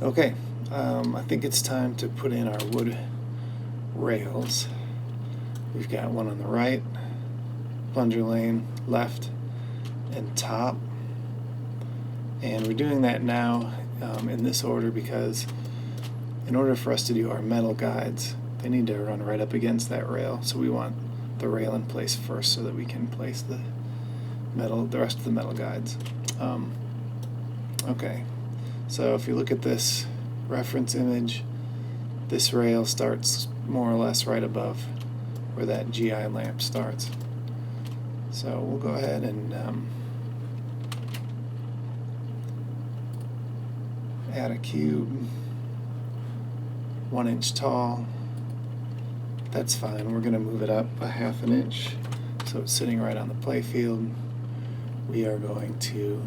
Okay, I think it's time to put in our wood rails. We've got one on the right, plunger lane, left, and top. And we're doing that now in this order because in order for us to do our metal guides, they need to run right up against that rail. So we want the rail in place first so that we can place the rest of the metal guides. Okay, so if you look at this reference image, this rail starts more or less right above where that GI lamp starts. So we'll go ahead and add a cube, 1 inch tall. That's fine. We're going to move it up a ½ inch so it's sitting right on the play field. We are going to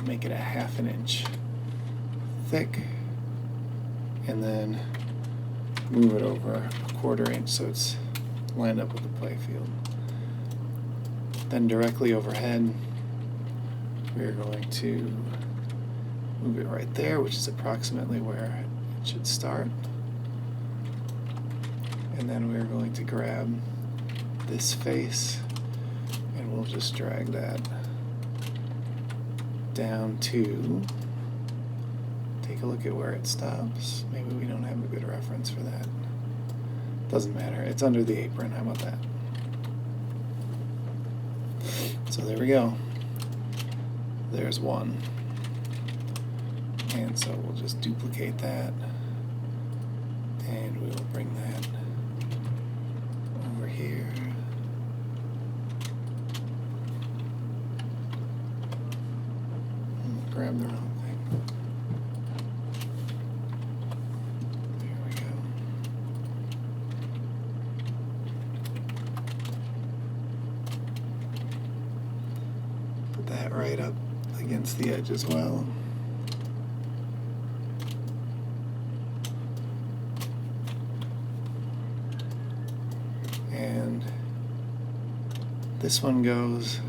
make it a ½ inch thick and then move it over a ¼ inch so it's lined up with the play field. Then directly overhead, we're going to move it right there, which is approximately where it should start. And then we're going to grab this face and we'll just drag that down to, take a look at where it stops. Maybe we don't have a good reference for that. Doesn't matter, it's under the apron, how about that? So there we go. There's one. And so we'll just duplicate that and we'll bring that over here. Grab the wrong thing. There we go. Put that right up against the edge as well. And this one goes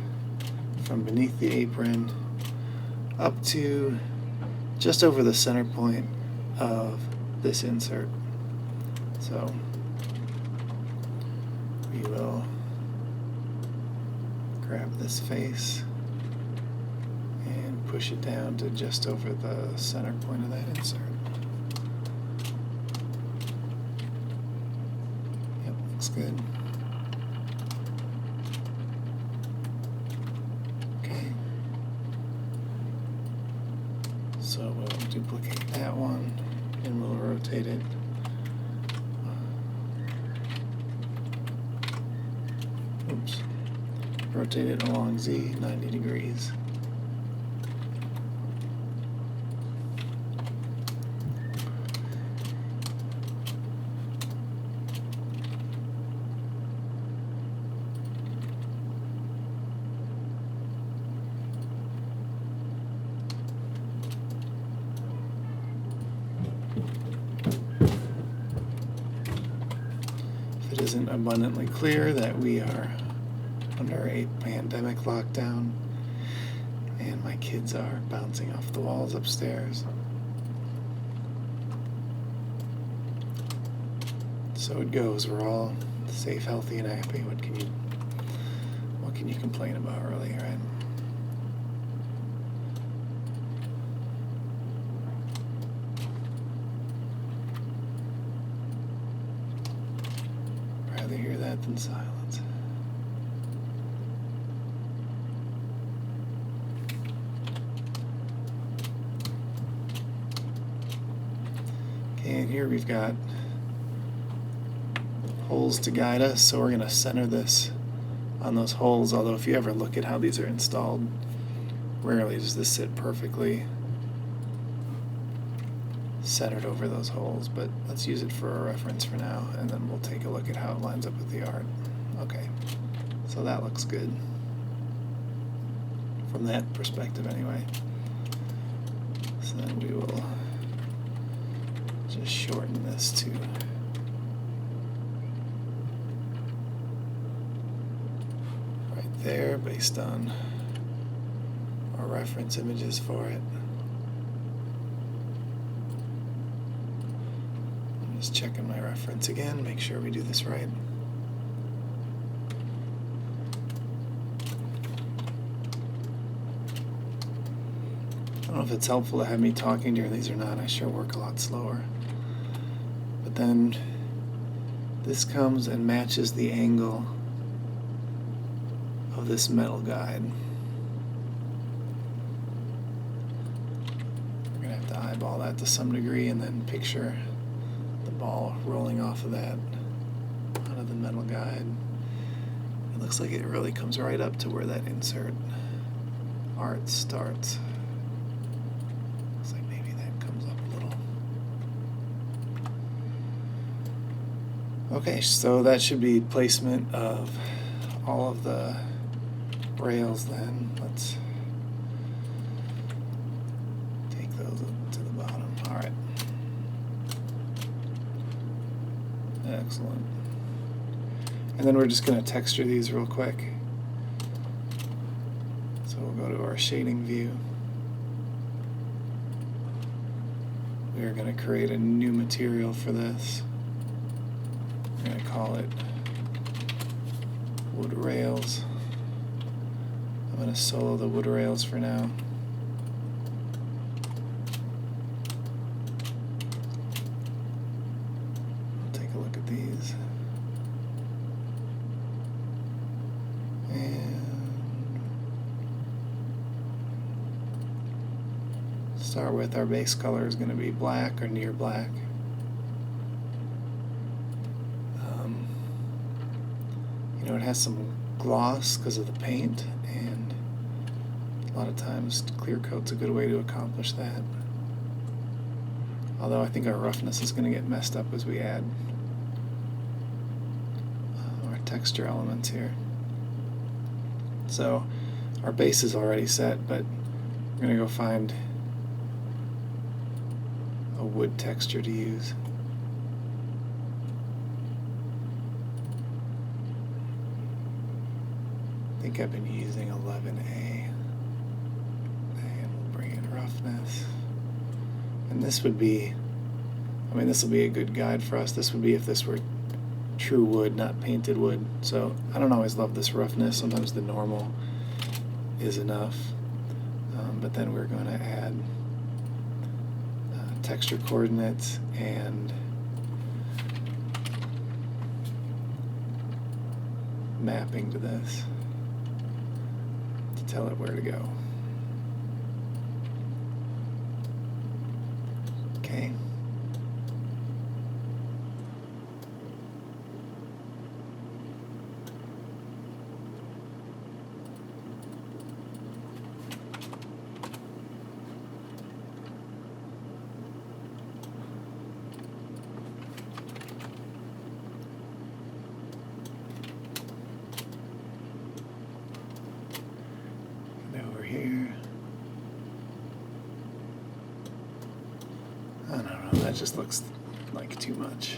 from beneath the apron up to just over the center point of this insert. So we will grab this face and push it down to just over the center point of that insert. Yep, looks good. So we'll duplicate that one and we'll rotate it. Oops. Rotate it along Z 90 degrees. It isn't abundantly clear that we are under a pandemic lockdown and my kids are bouncing off the walls upstairs. So it goes. We're all safe, healthy, and happy. What can you complain about, really, right? Rather hear that than silence. Okay, and here we've got holes to guide us, so we're going to center this on those holes, although if you ever look at how these are installed, rarely does this sit perfectly centered over those holes, but let's use it for a reference for now, and then we'll take a look at how it lines up with the art. Okay, so that looks good from that perspective anyway. So then we will just shorten this to right there based on our reference images for it. Just checking my reference again, make sure we do this right. I don't know if it's helpful to have me talking during these or not. I sure work a lot slower. But then this comes and matches the angle of this metal guide. We're going to have to eyeball that to some degree and then picture the ball rolling off of that onto the metal guide. It looks like it really comes right up to where that insert art starts. Looks like maybe that comes up a little. Okay, so that should be placement of all of the rails then. Let's take those up to the bottom. All right. Excellent. And then we're just going to texture these real quick. So we'll go to our shading view. We're going to create a new material for this. We're going to call it wood rails. I'm going to solo the wood rails for now. We'll take a look at these. Start with our base color is going to be black or near black. You know, it has some gloss because of the paint, and a lot of times clear coat's a good way to accomplish that. Although I think our roughness is going to get messed up as we add our texture elements here. So our base is already set, but we're going to go find a wood texture to use. I think I've been using 11A, and we'll bring in roughness. And this would be, I mean, this will be a good guide for us. This would be if this were true wood, not painted wood. So I don't always love this roughness. Sometimes the normal is enough. But then we're going to add texture coordinates and mapping to this to tell it where to go. Okay. Here. I don't know, that just looks like too much.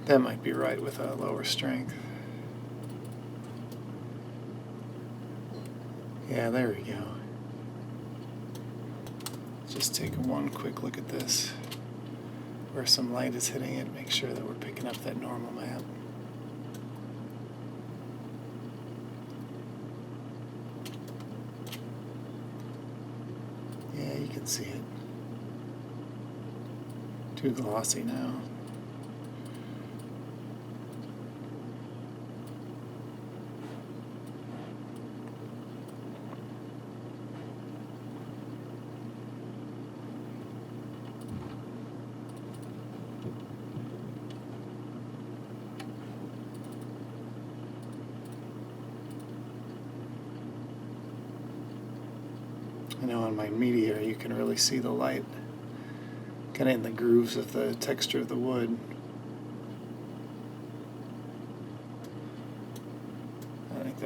That might be right with a lower strength. Yeah, there we go. Just take one quick look at this. Where some light is hitting it, make sure that we're picking up that normal map. Yeah, you can see it. Too glossy now. I know on my meteor you can really see the light kind of in the grooves of the texture of the wood.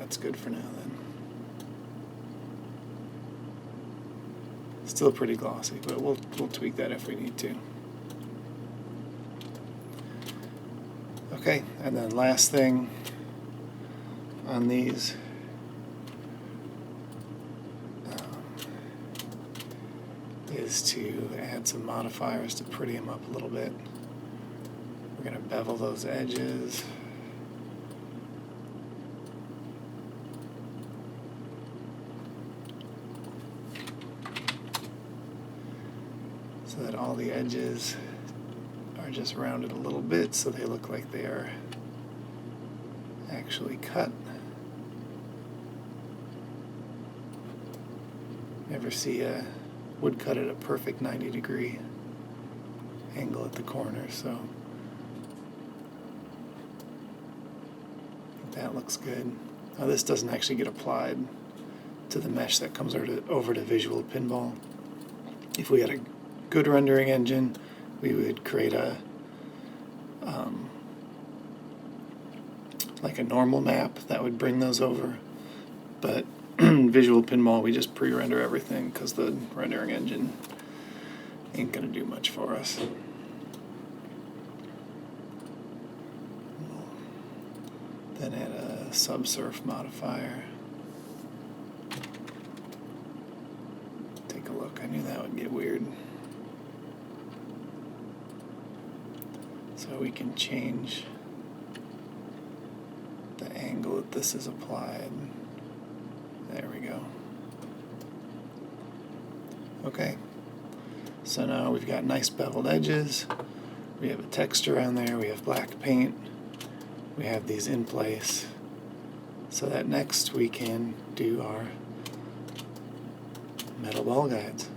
that's good for now then. Still pretty glossy, but we'll tweak that if we need to. Okay, and then last thing on these, is to add some modifiers to pretty them up a little bit. We're going to bevel those edges. So that all the edges are just rounded a little bit so they look like they are actually cut. Never see a woodcut at a perfect 90-degree angle at the corner, so that looks good. Now this doesn't actually get applied to the mesh that comes over to Visual Pinball. If we had a good rendering engine, we would create a like a normal map that would bring those over, but Visual Pinball, we just pre-render everything because the rendering engine ain't gonna do much for us. Then add a subsurf modifier. Take a look. I knew that would get weird. So we can change the angle that this is applied. There we go. Okay, so now we've got nice beveled edges, we have a texture on there, we have black paint, we have these in place, so that next we can do our metal ball guides.